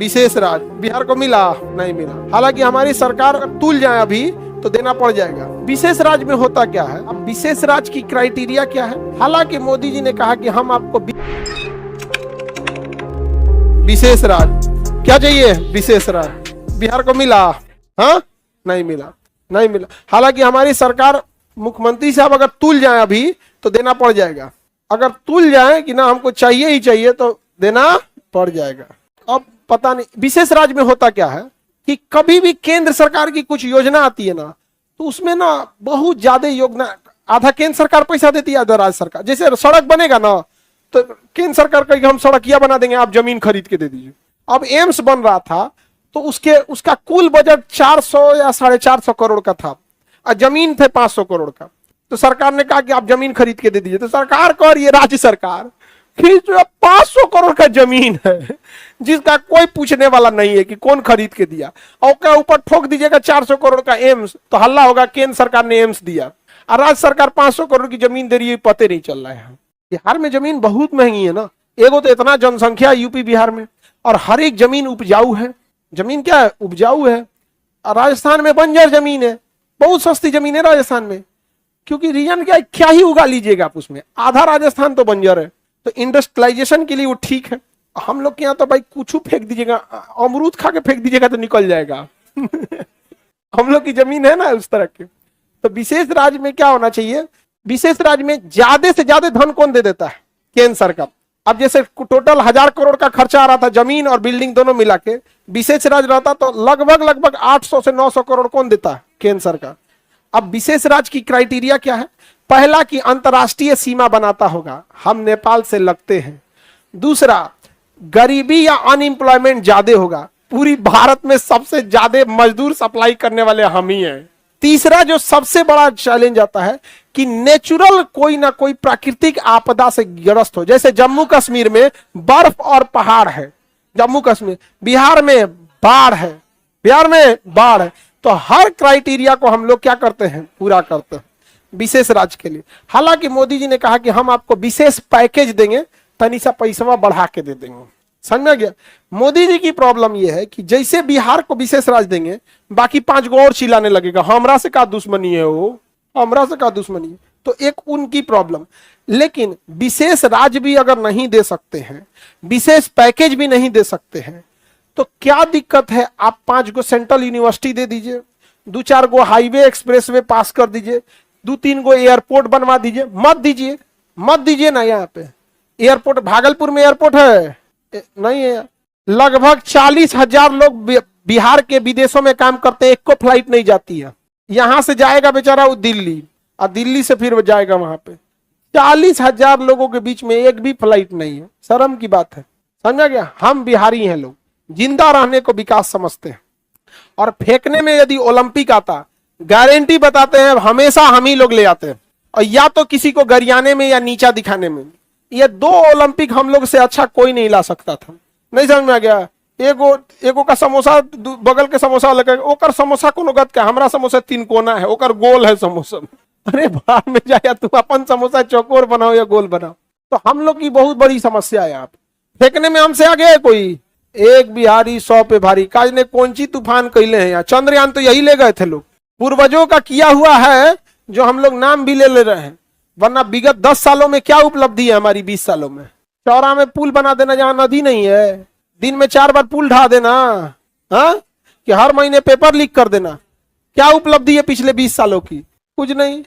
विशेष राज्य बिहार को मिला नहीं मिला। हालांकि हमारी सरकार तुल जाए अभी तो देना पड़ जाएगा। विशेष राज्य में होता क्या है, अब विशेष राज्य की क्राइटेरिया क्या है। हालांकि मोदी जी ने कहा कि हम आपको विशेष राज्य क्या चाहिए, विशेष राज्य बिहार को मिला, हाँ नहीं मिला, नहीं मिला। हालांकि हमारी सरकार मुख्यमंत्री साहब अगर तुल जाए अभी तो देना पड़ जाएगा। अगर तुल जाए कि ना हमको चाहिए ही चाहिए तो देना पड़ जाएगा। अब पता नहीं विशेष राज्य में होता क्या है कि कभी भी केंद्र सरकार की कुछ योजना आती है ना तो उसमें ना बहुत ज्यादा योगदान, आधा केंद्र सरकार पैसा देती है, आधा राज्य सरकार। जैसे सड़क बनेगा ना तो केंद्र सरकार कहेगी हम सड़किया बना देंगे, आप जमीन खरीद के दे दीजिए। अब एम्स बन रहा था तो उसका कुल बजट 400 या 450 करोड़ का था और जमीन थे 500 करोड़ का। तो सरकार ने कहा कि आप जमीन खरीद के दे दीजिए। तो सरकार को और ये राज्य सरकार कि 500 करोड़ का जमीन है जिसका कोई पूछने वाला नहीं है कि कौन खरीद के दिया, और ऊपर ठोक दीजिएगा 400 करोड़ का एम्स तो हल्ला होगा केंद्र सरकार ने एम्स दिया और राज्य सरकार 500 करोड़ की जमीन दे रही है, पते नहीं चल रहा है। बिहार में जमीन बहुत महंगी है ना, एगो तो इतना जनसंख्या यूपी बिहार में और हर एक जमीन उपजाऊ है। जमीन क्या है, उपजाऊ है। और राजस्थान में बंजर जमीन है, बहुत सस्ती जमीन है राजस्थान में, क्योंकि रीजन क्या ही उगा लीजिएगा आप उसमें, आधा राजस्थान तो बंजर है। तो इंडस्ट्रियलाइजेशन के लिए वो ठीक है। हम लोग के यहाँ तो भाई कुछ फेंक दीजिएगा, अमरूद खा के फेंक दीजिएगा तो निकल जाएगा हम लोग की जमीन है ना उस तरह के। तो विशेष राज्य में क्या होना चाहिए, विशेष राज्य में ज्यादा से ज्यादा धन कौन दे देता है, केंद्र सरकार। अब जैसे टोटल 1000 करोड़ का खर्चा आ रहा था जमीन और बिल्डिंग दोनों मिला के, विशेष राज्य रहता तो लगभग 800 से 900 करोड़ कौन देता है, केंद्र सरकार। अब विशेष राज्य की क्राइटेरिया क्या है, पहला कि अंतरराष्ट्रीय सीमा बनाता होगा, हम नेपाल से लगते हैं। दूसरा, गरीबी या अनएम्प्लॉयमेंट ज्यादा होगा, पूरी भारत में सबसे ज्यादा मजदूर सप्लाई करने वाले हम ही हैं। तीसरा जो सबसे बड़ा चैलेंज आता है कि नेचुरल कोई ना कोई प्राकृतिक आपदा से ग्रस्त हो, जैसे जम्मू कश्मीर में बर्फ और पहाड़ है, जम्मू कश्मीर, बिहार में बाढ़ है, बिहार में बाढ़ है। तो हर क्राइटेरिया को हम लोग क्या करते हैं, पूरा करते हैं विशेष राज्य के लिए। हालांकि मोदी जी ने कहा कि हम आपको विशेष पैकेज देंगे, तनी सा पैसा बढ़ा के दे देंगे। समझ में गया। मोदी जी की प्रॉब्लम यह है कि जैसे बिहार को विशेष राज्य देंगे बाकी 5 गो और चिल्लाने लगेगा हमरा से का दुश्मनी है, वो हमरा से का दुश्मनी है। तो एक उनकी प्रॉब्लम। लेकिन विशेष राज्य भी अगर नहीं दे सकते हैं, विशेष पैकेज भी नहीं दे सकते हैं, तो क्या दिक्कत है, आप 5 गो सेंट्रल यूनिवर्सिटी दे दीजिए, 2-4 गो हाईवे एक्सप्रेसवे पास कर दीजिए, 2-3 गो एयरपोर्ट बनवा दीजिए। मत दीजिए ना। यहाँ पे एयरपोर्ट, भागलपुर में एयरपोर्ट है नहीं है। लगभग 40,000 लोग बिहार के विदेशों में काम करते हैं, एक को फ्लाइट नहीं जाती है। यहां से जाएगा बेचारा वो दिल्ली, और दिल्ली से फिर वो जाएगा वहां पे। 40,000 लोगों के बीच में एक भी फ्लाइट नहीं है, शर्म की बात है। समझा गया। हम बिहारी हैं, लोग जिंदा रहने को विकास समझते हैं। और फेंकने में यदि ओलंपिक आता, गारंटी बताते हैं हमेशा हम ही लोग ले आते हैं, और या तो किसी को गरियाने में या नीचा दिखाने में। ये 2 ओलंपिक हम लोग से अच्छा कोई नहीं ला सकता था। नहीं समझ में आ गया। एगो का समोसा बगल के समोसा लगे, ओकर समोसा कोनो गत का, हमरा समोसा 3 कोना है, ओकर गोल है समोसा। अरे बाहर में जाया तू अपन समोसा चौकोर बनाओ या गोल बनाओ। तो हम लोग की बहुत बड़ी समस्या है। आप फेंकने में हमसे आगे है कोई, एक बिहारी 100 पे भारी। काज ने कौन सी तूफान कैले हैं यहाँ, चंद्रयान तो यही ले गए थे लोग, पूर्वजों का किया हुआ है जो हम लोग नाम भी ले रहे हैं। वरना विगत 10 सालों में क्या उपलब्धि है हमारी, 20 सालों में। चौरा में पुल बना देना जहां नदी नहीं है, दिन में 4 बार पुल ढा देना, हाँ, कि हर महीने पेपर लीक कर देना। क्या उपलब्धि है पिछले 20 सालों की, कुछ नहीं।